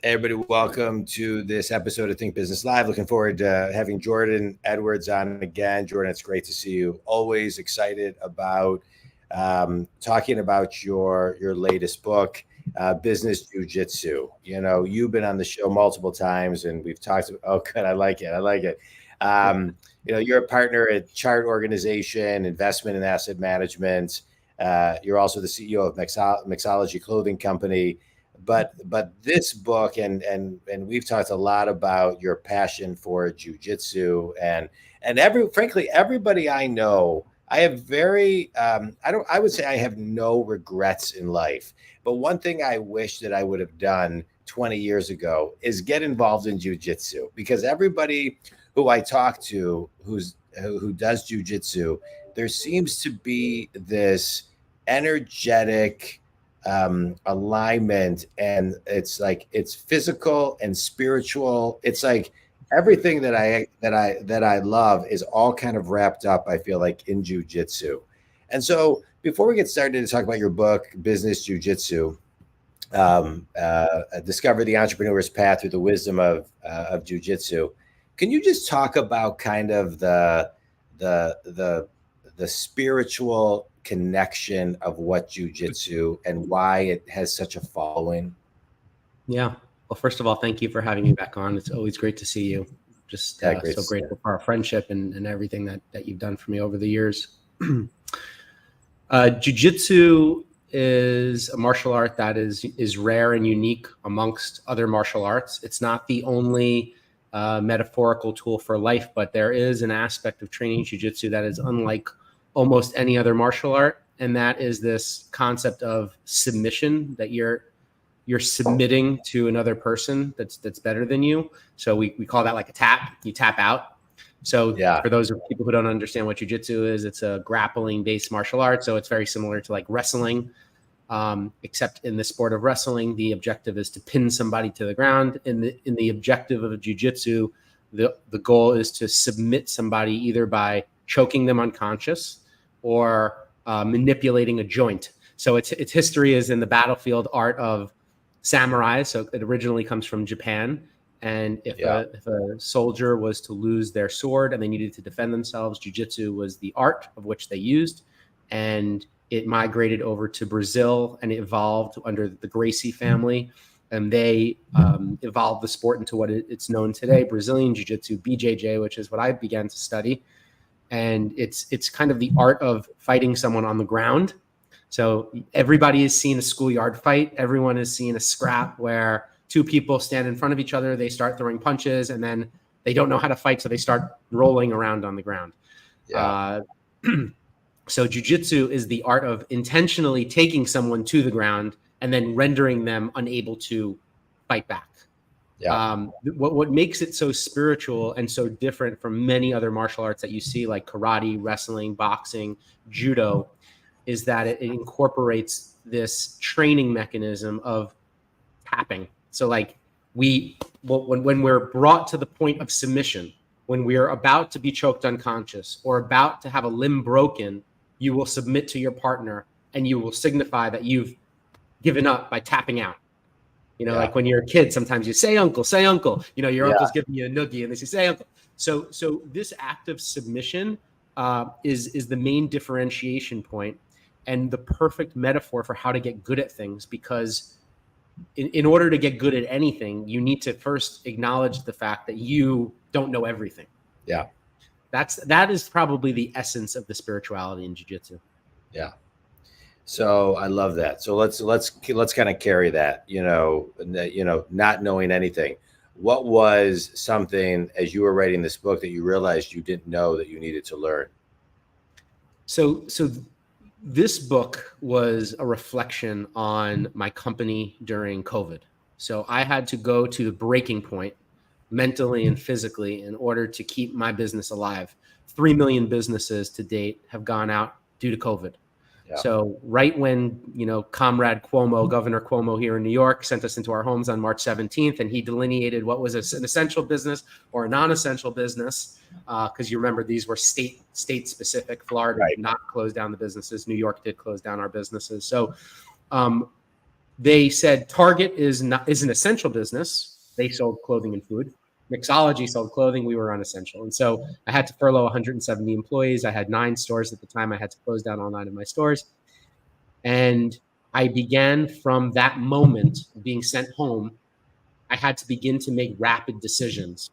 Hey everybody, welcome to this episode of Think Business Live. Looking forward to having Jordan Edwards on again. Jordan, it's great to see you. Always excited about talking about your latest book, Business Jiu-Jitsu. You know, you've been on the show multiple times, and we've talked about. Oh, good, I like it. I like it. You know, you're a partner at Chart Organization, Investment and Asset Management. You're also the CEO of Mixology Clothing Company. But this book and we've talked a lot about your passion for jujitsu and frankly everybody I know. I have I would say I have no regrets in life. But one thing I wish that I would have done 20 years ago is get involved in jujitsu, because everybody who I talk to who does jujitsu, there seems to be this energetic alignment, and it's physical and spiritual. It's like everything that I love is all kind of wrapped up, I feel like, in jujitsu. And so before we get started to talk about your book, Business Jiu-Jitsu, Discover the Entrepreneur's Path Through the Wisdom of Jiu-Jitsu, can you just talk about kind of the spiritual connection of what jiu-jitsu and why it has such a following? Yeah. Well, first of all, thank you for having me back on. It's always great to see you. Just so grateful for our friendship and everything that you've done for me over the years. Jiu-jitsu is a martial art that is rare and unique amongst other martial arts. It's not the only metaphorical tool for life, but there is an aspect of training jiu-jitsu that is unlike almost any other martial art, and that is this concept of submission, that you're submitting to another person that's better than you. So we call that like a tap. You tap out. So For those people who don't understand what jiu-jitsu is, it's a grappling based martial art. So it's very similar to like wrestling, except in the sport of wrestling, the objective is to pin somebody to the ground. In the objective of jiu-jitsu, the goal is to submit somebody either by choking them unconscious or manipulating a joint. So its history is in the battlefield art of samurai. So it originally comes from Japan. And if a soldier was to lose their sword and they needed to defend themselves, jiu-jitsu was the art of which they used. And it migrated over to Brazil and it evolved under the Gracie family. And they evolved the sport into what it's known today, Brazilian Jiu-Jitsu, BJJ, which is what I began to study. And it's kind of the art of fighting someone on the ground. So everybody has seen a schoolyard fight. Everyone has seen a scrap where two people stand in front of each other, they start throwing punches, and then they don't know how to fight, so they start rolling around on the ground. So jiu-jitsu is the art of intentionally taking someone to the ground and then rendering them unable to fight back. What makes it so spiritual and so different from many other martial arts that you see, like karate, wrestling, boxing, judo, is that it incorporates this training mechanism of tapping. So like when we're brought to the point of submission, when we are about to be choked unconscious or about to have a limb broken, you will submit to your partner and you will signify that you've given up by tapping out. You know, like when you're a kid, sometimes you say uncle, you know, your uncle's giving you a noogie and they say uncle. So this act of submission is the main differentiation point and the perfect metaphor for how to get good at things, because in order to get good at anything, you need to first acknowledge the fact that you don't know everything. Yeah. That is probably the essence of the spirituality in jiu-jitsu. Yeah. So I love that. So let's kind of carry that, not knowing anything. What was something as you were writing this book that you realized you didn't know that you needed to learn? So this book was a reflection on my company during COVID. So I had to go to the breaking point mentally and physically in order to keep my business alive. 3 million businesses to date have gone out due to COVID. Yeah. So right when, Comrade Cuomo, Governor Cuomo here in New York, sent us into our homes on March 17th, and he delineated what was an essential business or a non-essential business, because you remember these were state specific. Florida did not close down the businesses. New York did close down our businesses. So they said Target is an essential business. They sold clothing and food. Mixology sold clothing. We were unessential. And so I had to furlough 170 employees. I had 9 stores at the time. I had to close down all 9 of my stores. And I began from that moment being sent home. I had to begin to make rapid decisions.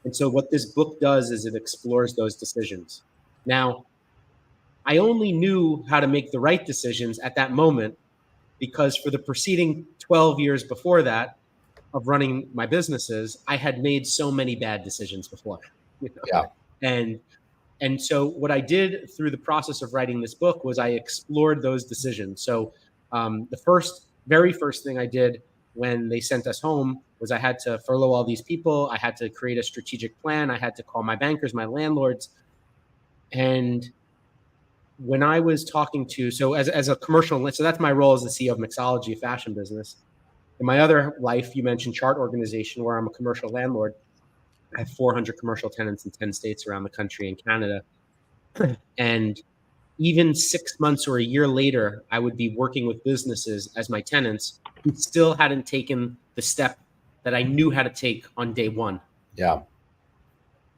And so what this book does is it explores those decisions. Now, I only knew how to make the right decisions at that moment because for the preceding 12 years before that of running my businesses, I had made so many bad decisions before. Yeah. And so what I did through the process of writing this book was I explored those decisions. So the very first thing I did when they sent us home was I had to furlough all these people. I had to create a strategic plan. I had to call my bankers, my landlords. And when I was talking to, so as a commercial, so that's my role as the CEO of Mixology, a fashion business. In my other life, you mentioned Chart Organization, where I'm a commercial landlord. I have 400 commercial tenants in 10 states around the country and Canada. And even 6 months or a year later, I would be working with businesses as my tenants who still hadn't taken the step that I knew how to take on day one. Yeah.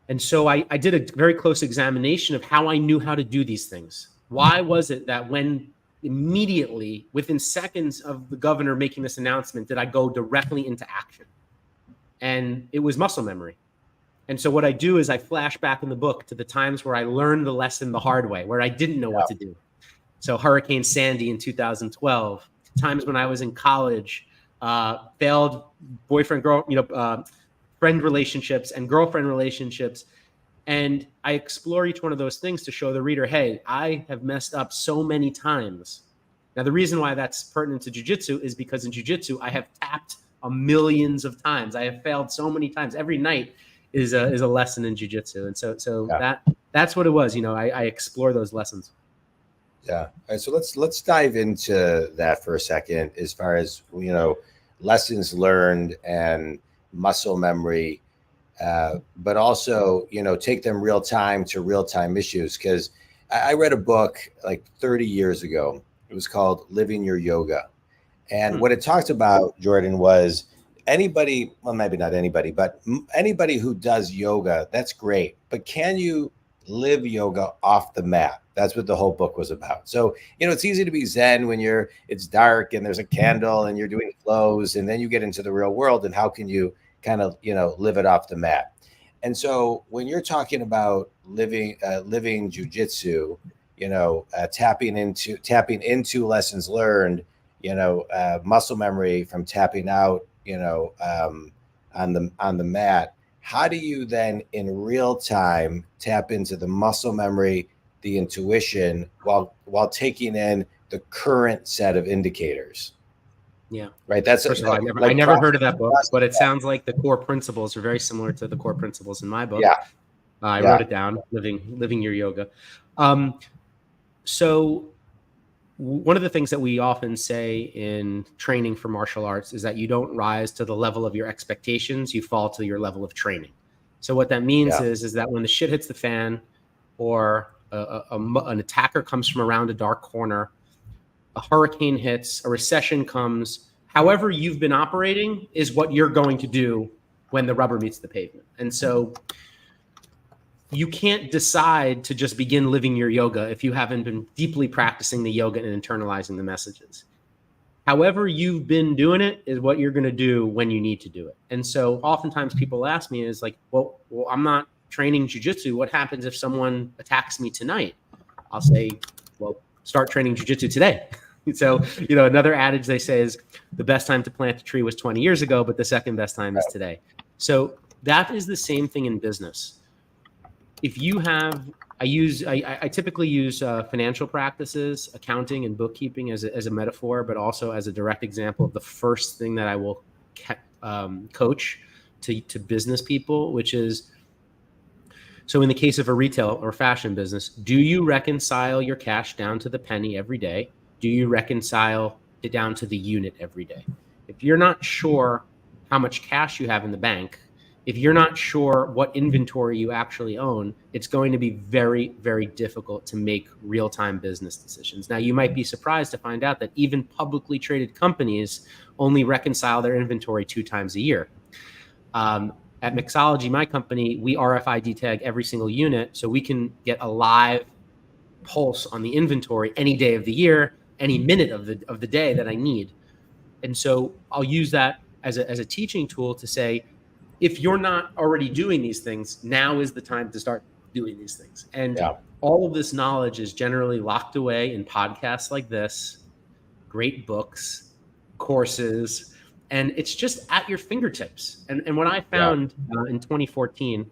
And so I did a very close examination of how I knew how to do these things. Why was it that when immediately, within seconds of the governor making this announcement, did I go directly into action? And it was muscle memory. And so what I do is I flash back in the book to the times where I learned the lesson the hard way, where I didn't know what to do. So Hurricane Sandy in 2012, times when I was in college, failed friend relationships and girlfriend relationships. And I explore each one of those things to show the reader, hey, I have messed up so many times. Now, the reason why that's pertinent to jiu-jitsu is because in jiu-jitsu, I have tapped millions of times. I have failed so many times. Every night is a lesson in jiu-jitsu. And so that's what it was. I explore those lessons. Yeah. All right, so let's dive into that for a second, as far as, lessons learned and muscle memory, but also, take them real time to real time issues. Because I read a book like 30 years ago. It was called Living Your Yoga. And what it talked about, Jordan, was anybody, well, maybe not anybody, but anybody who does yoga, that's great. But can you live yoga off the mat? That's what the whole book was about. So, it's easy to be Zen when it's dark and there's a candle and you're doing flows, and then you get into the real world, and how can you kind of, live it off the mat? And so when you're talking about living jujitsu, tapping into lessons learned, muscle memory from tapping out, on the mat, how do you then in real time tap into the muscle memory, the intuition, while taking in the current set of indicators? Yeah. Right. That's First of all, I never heard of that book, but it sounds like the core principles are very similar to the core principles in my book. Yeah. I wrote it down, Living Your Yoga. So one of the things that we often say in training for martial arts is that you don't rise to the level of your expectations, you fall to your level of training. So what that means is that when the shit hits the fan, or an attacker comes from around a dark corner, a hurricane hits, a recession comes, however you've been operating is what you're going to do when the rubber meets the pavement. And so you can't decide to just begin living your yoga if you haven't been deeply practicing the yoga and internalizing the messages. However you've been doing it is what you're going to do when you need to do it. And so oftentimes people ask me is like, well, I'm not training jiu-jitsu. What happens if someone attacks me tonight? I'll say, well, start training jiu-jitsu today. So, another adage they say is the best time to plant a tree was 20 years ago, but the second best time is today. So that is the same thing in business. If you have, I typically use financial practices, accounting and bookkeeping as a metaphor, but also as a direct example of the first thing that I will coach to business people, which is, so in the case of a retail or fashion business, do you reconcile your cash down to the penny every day? Do you reconcile it down to the unit every day? If you're not sure how much cash you have in the bank, if you're not sure what inventory you actually own, it's going to be very, very difficult to make real-time business decisions. Now, you might be surprised to find out that even publicly traded companies only reconcile their inventory 2 times a year. At Mixology, my company, we RFID tag every single unit, so we can get a live pulse on the inventory any day of the year, any minute of the day that I need. And so I'll use that as a teaching tool to say, if you're not already doing these things, now is the time to start doing these things. And all of this knowledge is generally locked away in podcasts like this, great books, courses, and it's just at your fingertips. And what I found in 2014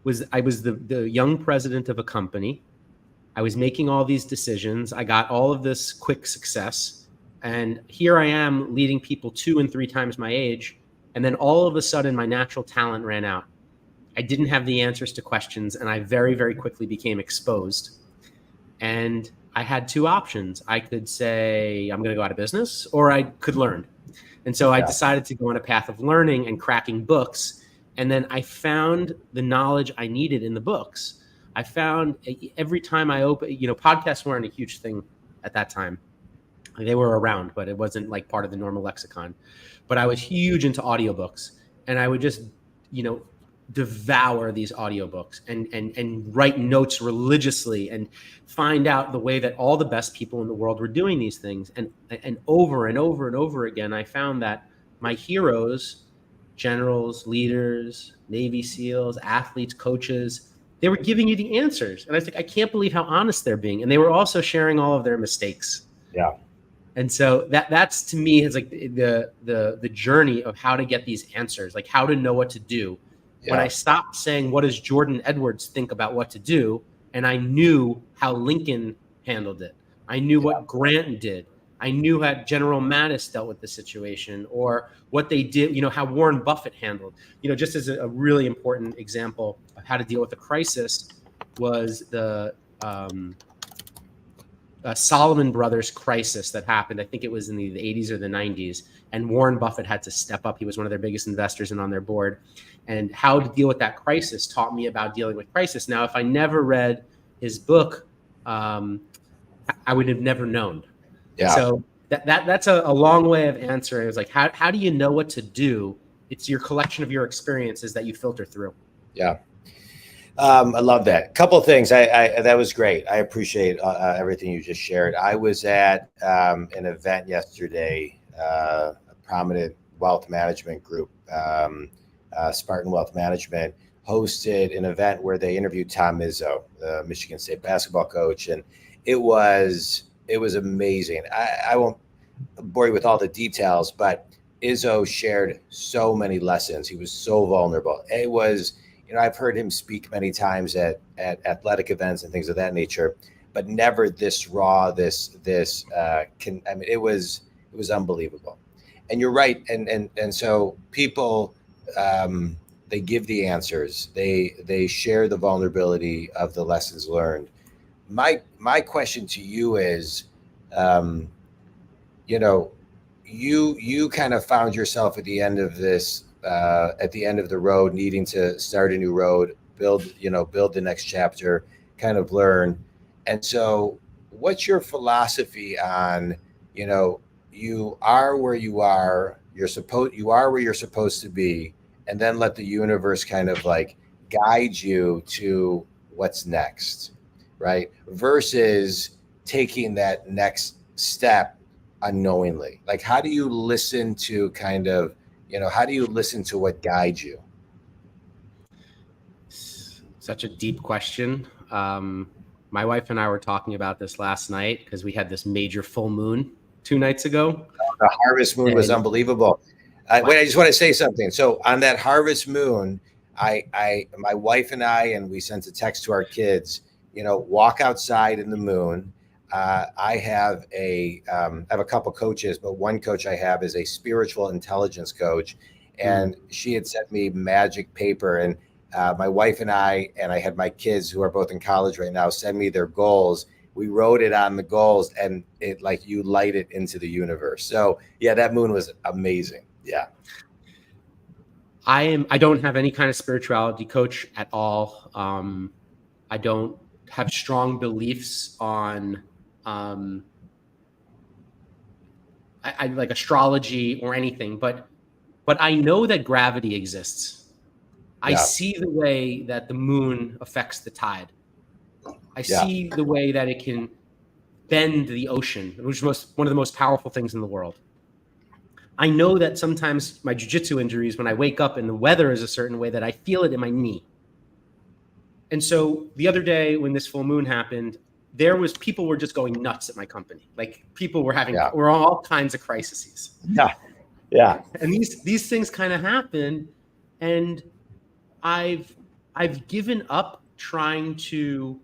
was I was the young president of a company. I was making all these decisions. I got all of this quick success. And here I am leading people 2 and 3 times my age. And then all of a sudden, my natural talent ran out. I didn't have the answers to questions, and I very, very quickly became exposed. And I had 2 options. I could say, I'm going to go out of business, or I could learn. And so I decided to go on a path of learning and cracking books. And then I found the knowledge I needed in the books. I found every time I open, podcasts weren't a huge thing at that time. They were around, but it wasn't like part of the normal lexicon. But I was huge into audiobooks, and I would just, devour these audiobooks and write notes religiously and find out the way that all the best people in the world were doing these things. And over and over and over again, I found that my heroes, generals, leaders, Navy SEALs, athletes, coaches, they were giving you the answers. And I was like, I can't believe how honest they're being. And they were also sharing all of their mistakes. Yeah. And so that's to me is like the journey of how to get these answers, like how to know what to do. When I stopped saying, what does Jordan Edwards think about what to do? And I knew how Lincoln handled it. I knew what Grant did. I knew how General Mattis dealt with the situation, or what they did, how Warren Buffett handled, just as a really important example of how to deal with a crisis was the Salomon Brothers crisis that happened. I think it was in the 80s or the 90s. And Warren Buffett had to step up. He was one of their biggest investors and on their board. And how to deal with that crisis taught me about dealing with crisis. Now, if I never read his book, I would have never known. Yeah. So that's a long way of answering. It's like, how do you know what to do? It's your collection of your experiences that you filter through. Yeah. I love that. Couple of things. That was great. I appreciate everything you just shared. I was at an event yesterday, a prominent wealth management group, Spartan Wealth Management, hosted an event where they interviewed Tom Izzo, the Michigan State basketball coach, and it was amazing. I won't bore you with all the details, but Izzo shared so many lessons. He was so vulnerable. It was. I've heard him speak many times at athletic events and things of that nature, but never this raw, it was unbelievable. And you're right. And so people, they give the answers, they share the vulnerability of the lessons learned. My question to you is, you kind of found yourself at the end of this, at the end of the road, needing to start a new road, build the next chapter, kind of learn. And so what's your philosophy on, you are where you are, you are where you're supposed to be, and then let the universe kind of like guide you to what's next, right? Versus taking that next step unknowingly. Like, how do you listen to kind of, how do you listen to what guides you? Such a deep question. My wife and I were talking about this last night because we had this major full moon 2 nights ago. The harvest moon was unbelievable. Wait, I just want to say something. So on that harvest moon, my wife and we sent a text to our kids, walk outside in the moon. I have a couple coaches, but one coach I have is a spiritual intelligence coach, and she had sent me magic paper, and my wife and I had my kids who are both in college right now send me their goals. We wrote it on the goals, and it like you light it into the universe. So yeah, that moon was amazing. Yeah. I don't have any kind of spirituality coach at all. I don't have strong beliefs on I like astrology or anything, but I know that gravity exists. I see the way that the moon affects the tide. I see the way that it can bend the ocean, which is one of the most powerful things in the world. I know that sometimes my jiu-jitsu injuries, when I wake up and the weather is a certain way, that I feel it in my knee. And so the other day when this full moon happened, people were just going nuts at my company. Like people were were all kinds of crises. Yeah. And these things kind of happen. And I've given up trying to,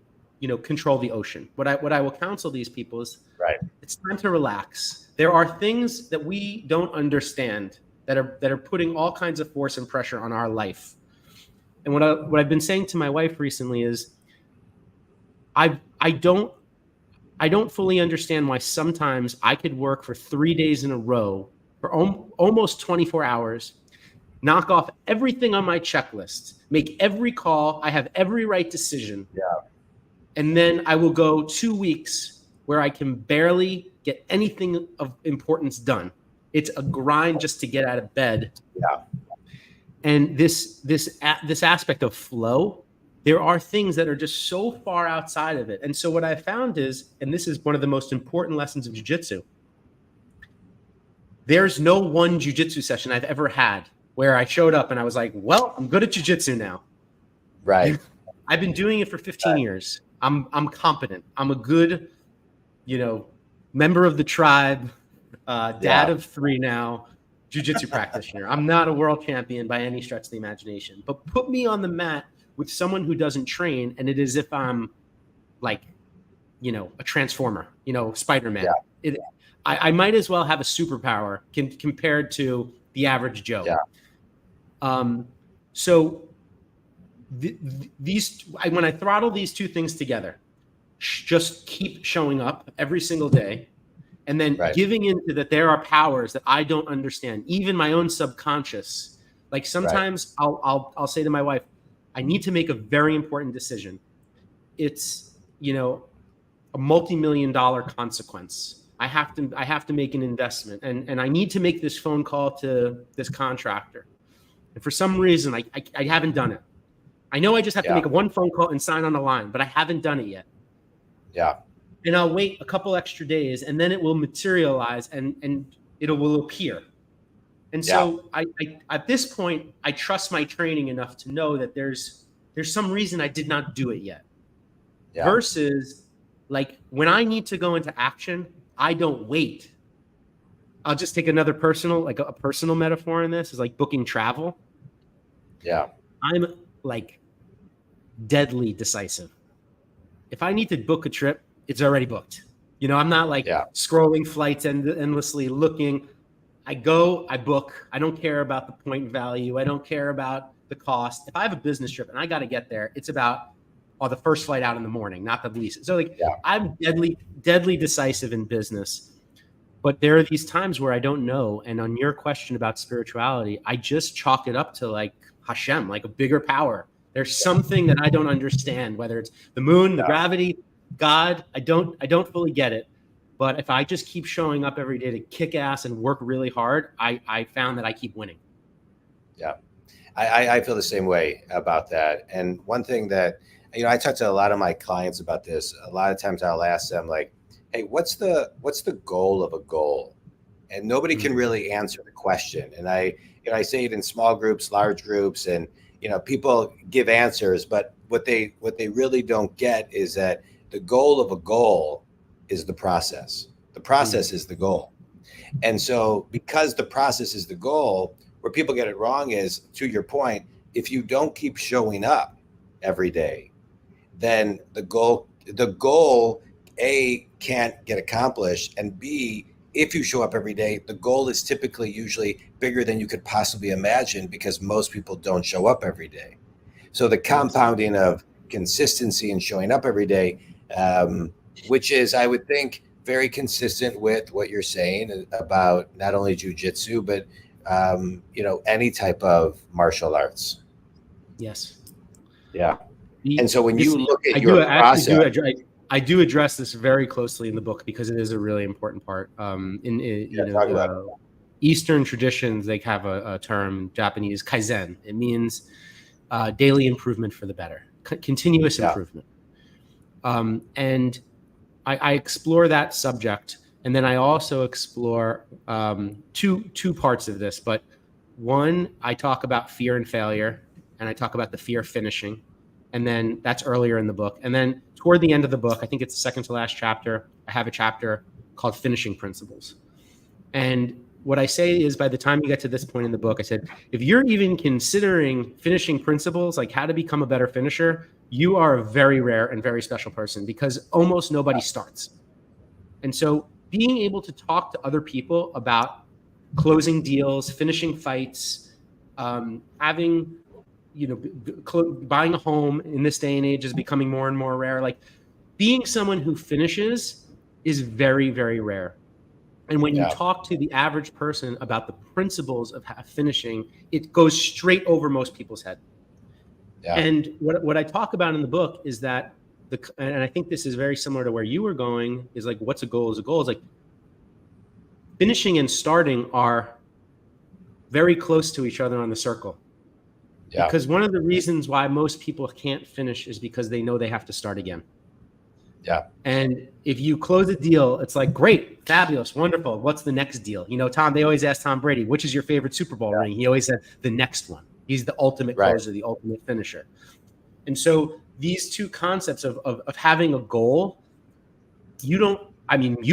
control the ocean. What I will counsel these people is it's time to relax. There are things that we don't understand that are putting all kinds of force and pressure on our life. And what I've been saying to my wife recently is I don't fully understand why sometimes I could work for 3 days in a row for almost 24 hours, knock off everything on my checklist, make every call, I have every right decision. And then I will go 2 weeks where I can barely get anything of importance done. It's a grind just to get out of bed. And this aspect of flow, there are things that are just so far outside of it. And so what I found is, and this is one of the most important lessons of jiu-jitsu, there's no one jiu-jitsu session I've ever had where I showed up and I was like, well, I'm good at jiu-jitsu now. I've been doing it for 15 years. I'm competent. I'm a good, member of the tribe, dad of 3 now, jiu-jitsu practitioner. I'm not a world champion by any stretch of the imagination, but put me on the mat with someone who doesn't train, and it is as if I'm like, a transformer, Spider-Man. I might as well have a superpower compared to the average Joe. So when I throttle these two things together, just keep showing up every single day, and then giving into that there are powers that I don't understand, even my own subconscious. Like sometimes I'll say to my wife, I need to make a very important decision. It's, a multi-million-dollar consequence. I have to make an investment, and I need to make this phone call to this contractor. And for some reason, I haven't done it. I know I just have to make one phone call and sign on the line, but I haven't done it yet. And I'll wait a couple extra days, and then it will materialize and it will appear. And so I at this point, I trust my training enough to know that there's some reason I did not do it yet. Versus like when I need to go into action, I don't wait. I'll just take another personal metaphor in this is like booking travel. I'm like deadly decisive. If I need to book a trip, it's already booked. I'm not like scrolling flights and endlessly looking. I go, I book. I don't care about the point value. I don't care about the cost. If I have a business trip and I got to get there, it's about the first flight out in the morning, not the least. So I'm deadly decisive in business. But there are these times where I don't know. And on your question about spirituality, I just chalk it up to like Hashem, like a bigger power. There's something that I don't understand, whether it's the moon, the gravity, God. I don't fully get it. But if I just keep showing up every day to kick ass and work really hard, I found that I keep winning. I feel the same way about that. And one thing that, I talk to a lot of my clients about this. A lot of times I'll ask them like, hey, what's the goal of a goal? And nobody can really answer the question. And I say it in small groups, large groups, and people give answers, but what they really don't get is that the goal of a goal is the process. The process is the goal. And so because the process is the goal, where people get it wrong is, to your point, if you don't keep showing up every day, then the goal A, can't get accomplished, and B, if you show up every day, the goal is typically usually bigger than you could possibly imagine because most people don't show up every day. So the compounding of consistency and showing up every day, which is, I would think, very consistent with what you're saying about not only jiu-jitsu, but any type of martial arts. Yes. Yeah. And so when you look at your process, I do address this very closely in the book because it is a really important part. Eastern traditions, they have a term, Japanese kaizen. It means daily improvement for the better, continuous improvement. And I explore that subject, and then I also explore two parts of this. But one, I talk about fear and failure, and I talk about the fear of finishing. And then that's earlier in the book. And then toward the end of the book, I think it's the second to last chapter, I have a chapter called Finishing Principles. And what I say is, by the time you get to this point in the book, I said, if you're even considering finishing principles, like how to become a better finisher, you are a very rare and very special person, because almost nobody starts. And so being able to talk to other people about closing deals, finishing fights, having, buying a home in this day and age is becoming more and more rare. Like, being someone who finishes is very, very rare. And when you talk to the average person about the principles of finishing, it goes straight over most people's head. Yeah. And what I talk about in the book is that, and I think this is very similar to where you were going, is like, what's a goal is a goal. Is like, finishing and starting are very close to each other on the circle. Yeah. Because one of the reasons why most people can't finish is because they know they have to start again. Yeah. And if you close a deal, it's like, great, fabulous, wonderful. What's the next deal? Tom, they always ask Tom Brady, which is your favorite Super Bowl ring? He always said the next one. He's the ultimate closer, the ultimate finisher. And so these two concepts of having a goal, you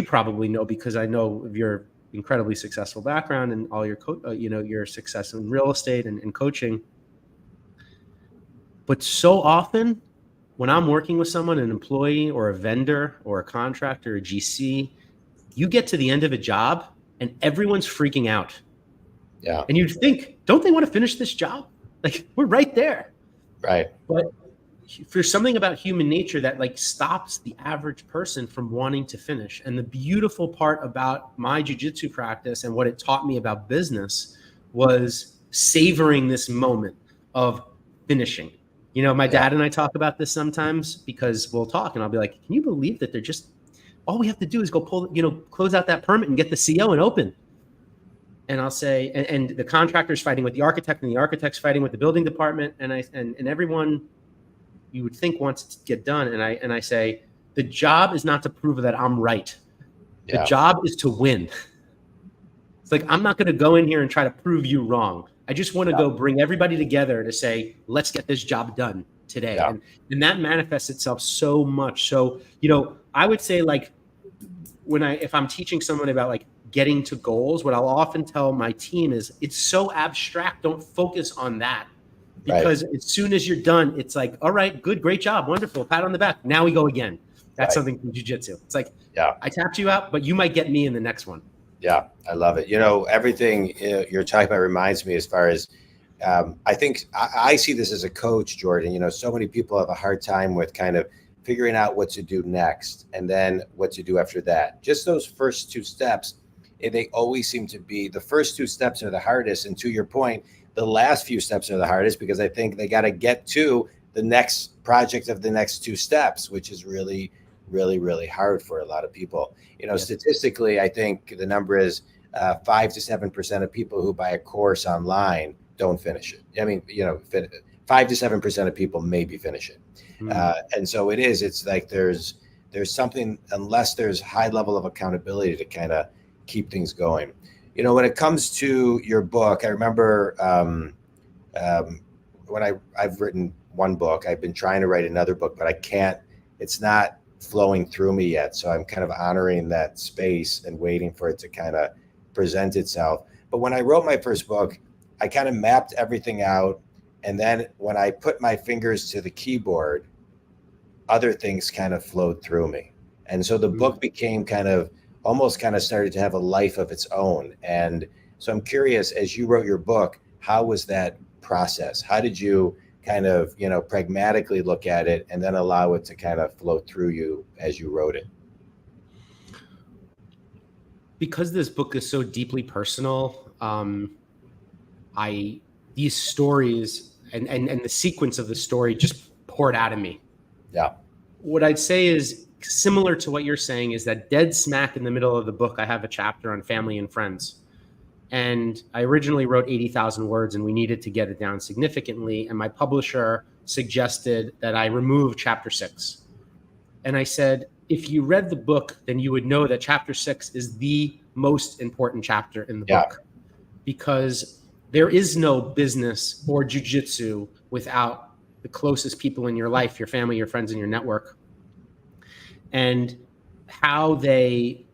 probably know, because I know of your incredibly successful background and all your, your success in real estate and coaching. But so often when I'm working with someone, an employee or a vendor or a contractor, a GC, you get to the end of a job and everyone's freaking out. Yeah. And you'd think, don't they want to finish this job? Like, we're right there. Right. But there's something about human nature that stops the average person from wanting to finish. And the beautiful part about my jiu-jitsu practice and what it taught me about business was savoring this moment of finishing. My dad and I talk about this sometimes, because we'll talk and I'll be like, can you believe that all we have to do is go close out that permit and get the CO and open. And I'll say, and the contractor's fighting with the architect, and the architect's fighting with the building department. And everyone you would think wants to get done. And I say, the job is not to prove that I'm right. The job is to win. It's like, I'm not going to go in here and try to prove you wrong. I just want to go bring everybody together to say, let's get this job done today. Yeah. And that manifests itself so much. So, I would say, if I'm teaching someone about getting to goals, what I'll often tell my team is, it's so abstract. Don't focus on that, because as soon as you're done, it's like, all right, good, great job. Wonderful. Pat on the back. Now we go again. That's something from jiu-jitsu. It's like, I tapped you out, but you might get me in the next one. Yeah, I love it. Everything you're talking about reminds me, as far as I think I see this as a coach, Jordan. So many people have a hard time with kind of figuring out what to do next and then what to do after that. Just those first two steps, they always seem to be the first two steps are the hardest. And to your point, the last few steps are the hardest, because I think they got to get to the next project of the next two steps, which is really, really, really hard for a lot of people. Statistically, I think the number is 5 to 7% of people who buy a course online don't finish it. 5 to 7% of people maybe finish it. And so it's like there's something, unless there's high level of accountability to kind of keep things going. When it comes to your book, I remember when I've written one book, I've been trying to write another book, but I can't, it's not flowing through me yet. So I'm kind of honoring that space and waiting for it to kind of present itself. But when I wrote my first book, I kind of mapped everything out. And then when I put my fingers to the keyboard, other things kind of flowed through me. And so the book became almost started to have a life of its own. And so I'm curious, as you wrote your book, how was that process? How did you kind of, pragmatically look at it and then allow it to kind of flow through you as you wrote it? Because this book is so deeply personal, these stories and the sequence of the story just poured out of me. Yeah. What I'd say is similar to what you're saying is that dead smack in the middle of the book, I have a chapter on family and friends. And I originally wrote 80,000 words and we needed to get it down significantly. And my publisher suggested that I remove chapter 6. And I said, if you read the book, then you would know that chapter 6 is the most important chapter in the book, because there is no business or jujitsu without the closest people in your life, your family, your friends, and your network. And how they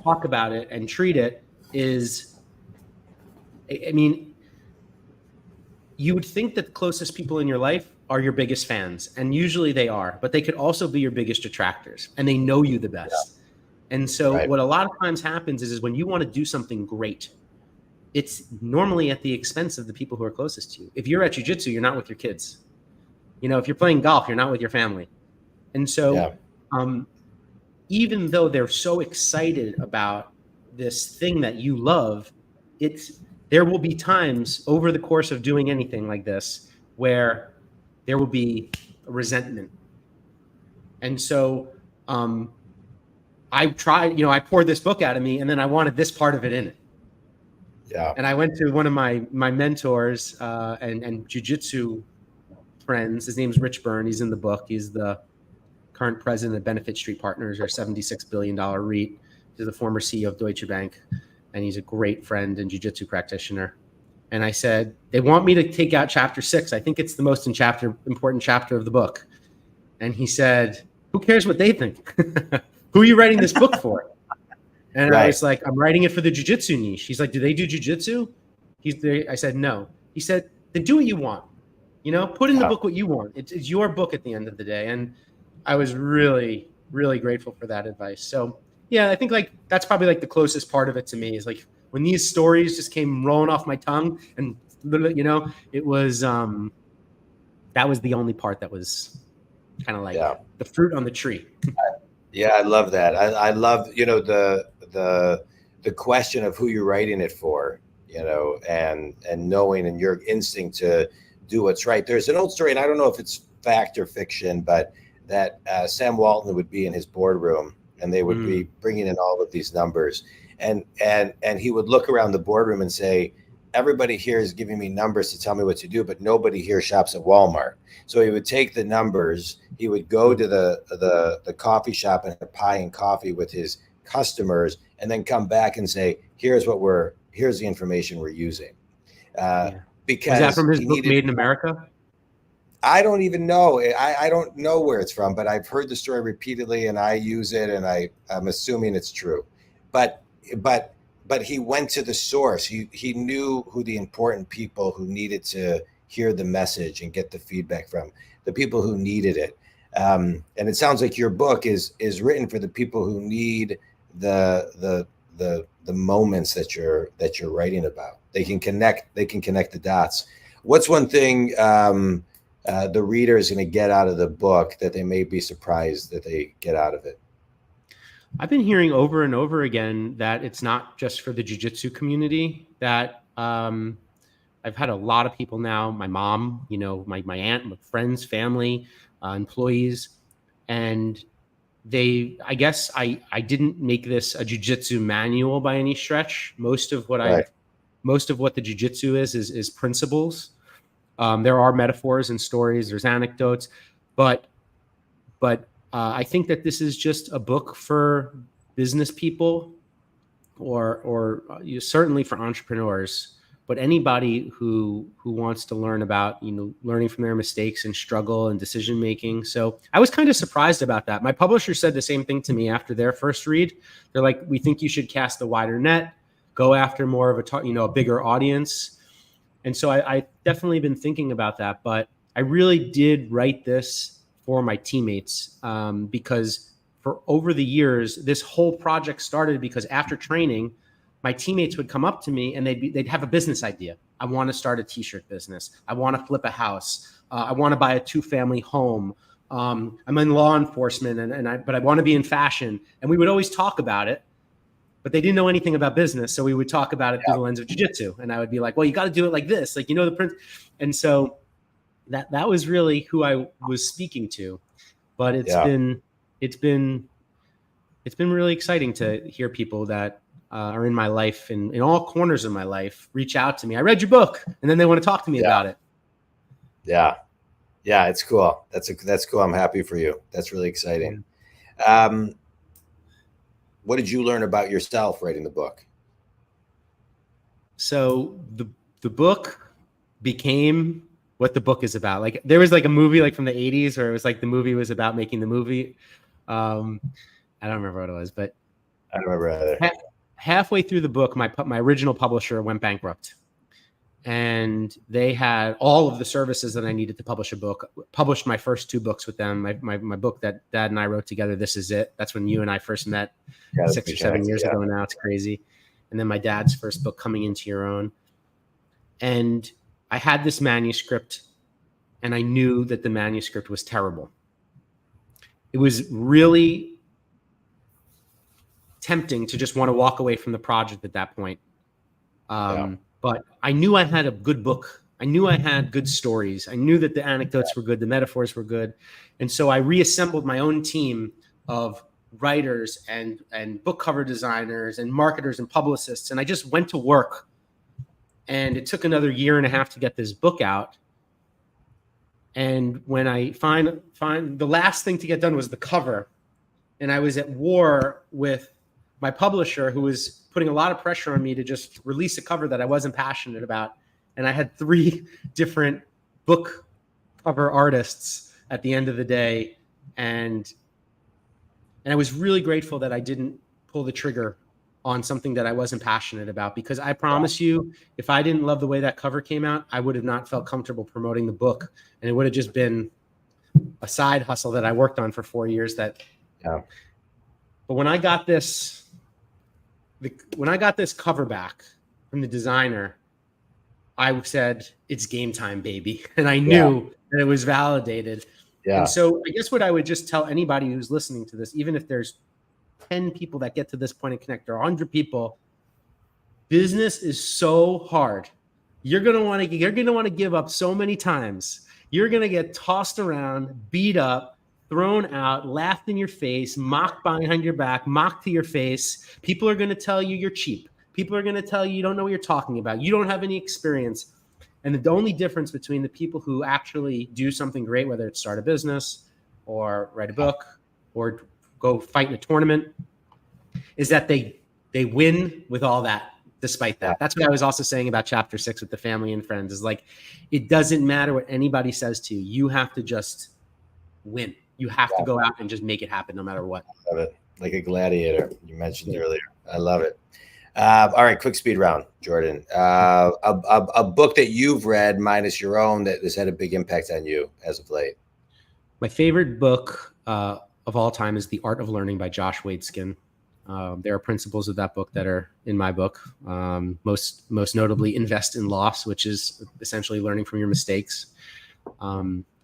talk about it and treat it is, I mean, you would think that the closest people in your life are your biggest fans, and usually they are, but they could also be your biggest detractors, and they know you the best. Yeah. And so what a lot of times happens is when you want to do something great, it's normally at the expense of the people who are closest to you. If you're at jiu-jitsu, you're not with your kids. You know, if you're playing golf, you're not with your family. And so even though they're so excited about this thing that you love, there will be times over the course of doing anything like this where there will be resentment. And so I tried, I poured this book out of me, and then I wanted this part of it in it. Yeah. And I went to one of my mentors and jiu-jitsu friends. His name's Rich Byrne. He's in the book. He's the current president of Benefit Street Partners, or $76 billion REIT. He's the former CEO of Deutsche Bank, and he's a great friend and jiu-jitsu practitioner. And I said, they want me to take out chapter 6. I think it's the most important chapter of the book. And he said, who cares what they think? Who are you writing this book for? And I was like, I'm writing it for the jiu-jitsu niche. He's like, do they do jiu-jitsu? I said, no. He said, then do what you want. Put in the book what you want. It's your book at the end of the day. And I was really, really grateful for that advice. So yeah, I think that's probably the closest part of it to me is when these stories just came rolling off my tongue, and it was that was the only part that was kind of the fruit on the tree. Yeah, I love that. I love the question of who you're writing it for, and knowing and your instinct to do what's right. There's an old story, and I don't know if it's fact or fiction, but that Sam Walton would be in his boardroom, and they would be bringing in all of these numbers, and he would look around the boardroom and say, everybody here is giving me numbers to tell me what to do, but nobody here shops at Walmart. So he would take the numbers, he would go to the coffee shop and have pie and coffee with his customers, and then come back and say, here's the information we're using. Because was that from his book, Made in America? I don't even know. I don't know where it's from, but I've heard the story repeatedly, and I use it, and I'm assuming it's true. But he went to the source. He knew who the important people who needed to hear the message and get the feedback from, the people who needed it. And it sounds like your book is written for the people who need the moments that you're writing about. They can connect the dots. What's one thing the reader is going to get out of the book that they may be surprised that they get out of it? I've been hearing over and over again that it's not just for the jiu-jitsu community, that I've had a lot of people now, my mom, my aunt, my friends, family, employees, and I guess I didn't make this a jiu-jitsu manual by any stretch. Most of what the jiu-jitsu is principles. There are metaphors and stories, there's anecdotes, but I think that this is just a book for business people, or certainly for entrepreneurs, but anybody who wants to learn about, learning from their mistakes and struggle and decision making. So I was kind of surprised about that. My publisher said the same thing to me after their first read. They're like, we think you should cast a wider net, go after more of a bigger audience. And so I definitely been thinking about that, but I really did write this for my teammates, because for over the years, this whole project started because after training, my teammates would come up to me and they'd have a business idea. I want to start a t-shirt business. I want to flip a house. I want to buy a 2-family home. I'm in law enforcement, but I want to be in fashion. And we would always talk about it. but they didn't know anything about business. So we would talk about it through the lens of jiu-jitsu. And I would be like, well, you got to do it like this. Like, the print. And so that was really who I was speaking to. But it's been really exciting to hear people that are in my life and in all corners of my life reach out to me. I read your book, and then they want to talk to me about it. Yeah. Yeah. It's cool. That's cool. I'm happy for you. That's really exciting. What did you learn about yourself writing the book? So the book became what the book is about. Like, there was like a movie like from the 80s where it was like the movie was about making the movie. I don't remember what it was, but I don't remember either. Halfway through the book, my original publisher went bankrupt, and they had all of the services that I needed to publish a book. Published my first 2 books with them. My book that Dad and I wrote together, This Is It. That's when you and I first met 6 or 7 years ago now. It's crazy. And then my dad's first book, Coming Into Your Own. And I had this manuscript, and I knew that the manuscript was terrible. It was really tempting to just want to walk away from the project at that point. But I knew I had a good book. I knew I had good stories. I knew that the anecdotes were good. The metaphors were good. And so I reassembled my own team of writers and book cover designers and marketers and publicists. And I just went to work. And it took another 1.5 years to get this book out. And when I find the last thing to get done was the cover. And I was at war with my publisher, who was putting a lot of pressure on me to just release a cover that I wasn't passionate about. And I had 3 different book cover artists at the end of the day. And I was really grateful that I didn't pull the trigger on something that I wasn't passionate about, because I promise you, if I didn't love the way that cover came out, I would have not felt comfortable promoting the book. And it would have just been a side hustle that I worked on for 4 years. But when I got this cover back from the designer, I said, it's game time, baby. And I knew that it was validated. Yeah. And so I guess what I would just tell anybody who's listening to this, even if there's 10 people that get to this point and connect, or 100 people, business is so hard. You're going to want to give up so many times. You're going to get tossed around, beat up, thrown out, laughed in your face, mocked behind your back, mocked to your face. People are going to tell you you're cheap. People are going to tell you don't know what you're talking about. You don't have any experience. And the only difference between the people who actually do something great, whether it's start a business or write a book or go fight in a tournament, is that they win with all that, despite that. That's what I was also saying about chapter 6 with the family and friends, is like, it doesn't matter what anybody says to you. You have to just win. You have to go out and just make it happen no matter what. I love it. Like a gladiator you mentioned earlier. I love it. All right, quick speed round, Jordan. A book that you've read minus your own that has had a big impact on you as of late. My favorite book of all time is The Art of Learning by Josh Waitzkin. There are principles of that book that are in my book. Most notably, invest in loss, which is essentially learning from your mistakes.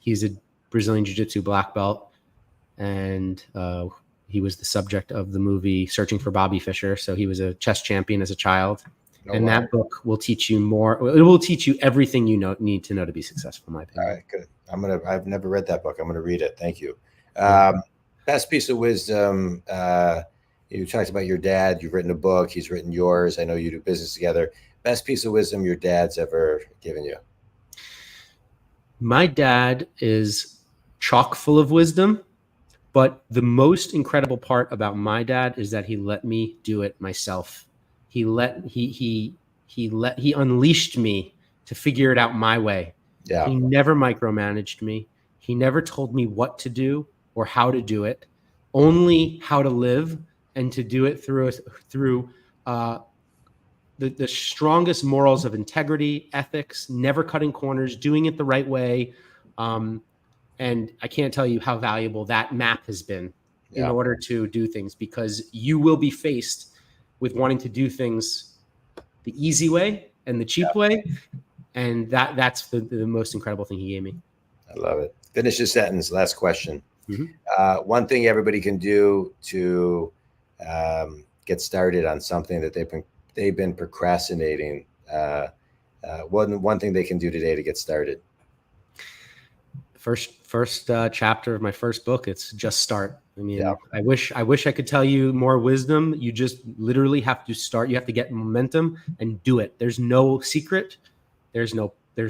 He's a Brazilian Jiu-Jitsu black belt, and he was the subject of the movie Searching for Bobby Fischer. So he was a chess champion as a child. That book will teach you more. It will teach you everything you need to know to be successful, in my opinion. All right, good. I've never read that book. I'm going to read it. Thank you. Best piece of wisdom. You talked about your dad. You've written a book. He's written yours. I know you do business together. Best piece of wisdom your dad's ever given you. My dad is chock full of wisdom, but the most incredible part about my dad is that he let me do it myself. He unleashed me to figure it out my way. Yeah. He never micromanaged me. He never told me what to do or how to do it, only how to live, and to do it through the strongest morals of integrity, ethics, never cutting corners, doing it the right way. And I can't tell you how valuable that map has been in order to do things, because you will be faced with wanting to do things the easy way and the cheap way. And that's the most incredible thing he gave me. I love it. Finish the sentence. Last question. Mm-hmm. One thing everybody can do to get started on something that they've been procrastinating, one thing they can do today to get started? First chapter of my first book. It's just start. I mean, Yeah. I wish I could tell you more wisdom. You just literally have to start. You have to get momentum and do it. There's no secret. There's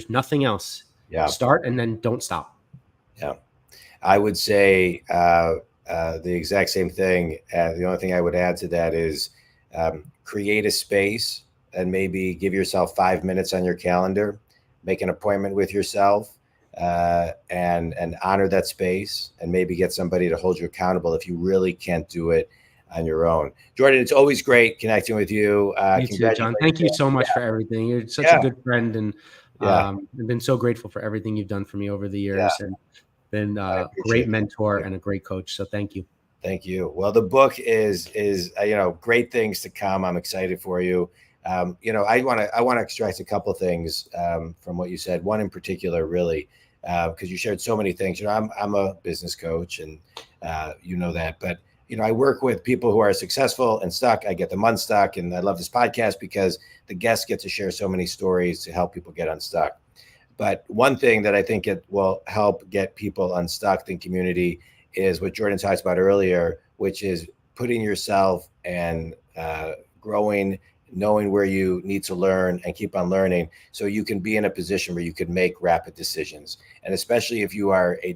nothing else. Yeah. Start and then don't stop. Yeah. I would say the exact same thing. The only thing I would add to that is create a space and maybe give yourself 5 minutes on your calendar, make an appointment with yourself, and honor that space, and maybe get somebody to hold you accountable if you really can't do it on your own. Jordan, it's always great connecting with you. You too, John. Thank you so much for everything. You're such a good friend, and I've been so grateful for everything you've done for me over the years, and been a great mentor and a great coach. So thank you. Thank you. Well, the book is great things to come. I'm excited for you. I want to extract a couple things from what you said. One in particular, really, because you shared so many things. I'm a business coach, and you know that. But I work with people who are successful and stuck. I get them unstuck, and I love this podcast because the guests get to share so many stories to help people get unstuck. But one thing that I think it will help get unstuck in community is what Jordan talked about earlier, which is putting yourself and growing, knowing where you need to learn and keep on learning, so you can be in a position where you can make rapid decisions. And especially if you are a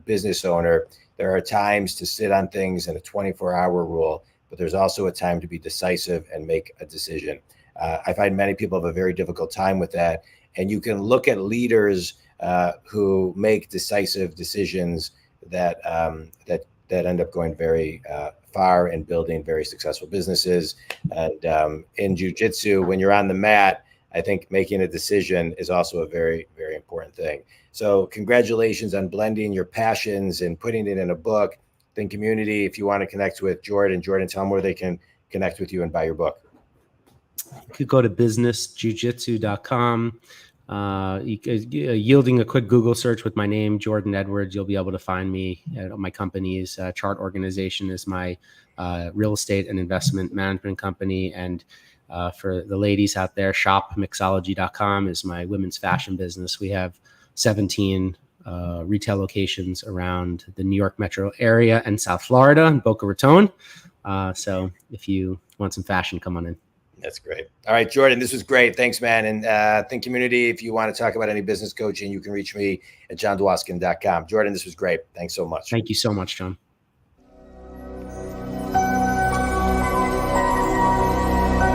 business owner, there are times to sit on things in a 24-hour rule, but there's also a time to be decisive and make a decision. I find many people have a very difficult time with that. And you can look at leaders who make decisive decisions that end up going very far and building very successful businesses. And in jiu-jitsu, when you're on the mat, I think making a decision is also a very, very important thing. So congratulations on blending your passions and putting it in a book. Think community, if you want to connect with Jordan, tell them where they can connect with you and buy your book. You could go to businessjujitsu.com. Yielding a quick Google search with my name, Jordan Edwards, you'll be able to find me. My company's Chart Organization is my real estate and investment management company. And for the ladies out there, shopmixology.com is my women's fashion business. We have 17 retail locations around the New York metro area and South Florida and Boca Raton. So if you want some fashion, come on in. That's great. All right, Jordan, this was great. Thanks, man. And Think Community, if you want to talk about any business coaching, you can reach me at jondwoskin.com. Jordan, this was great. Thanks so much. Thank you so much, John.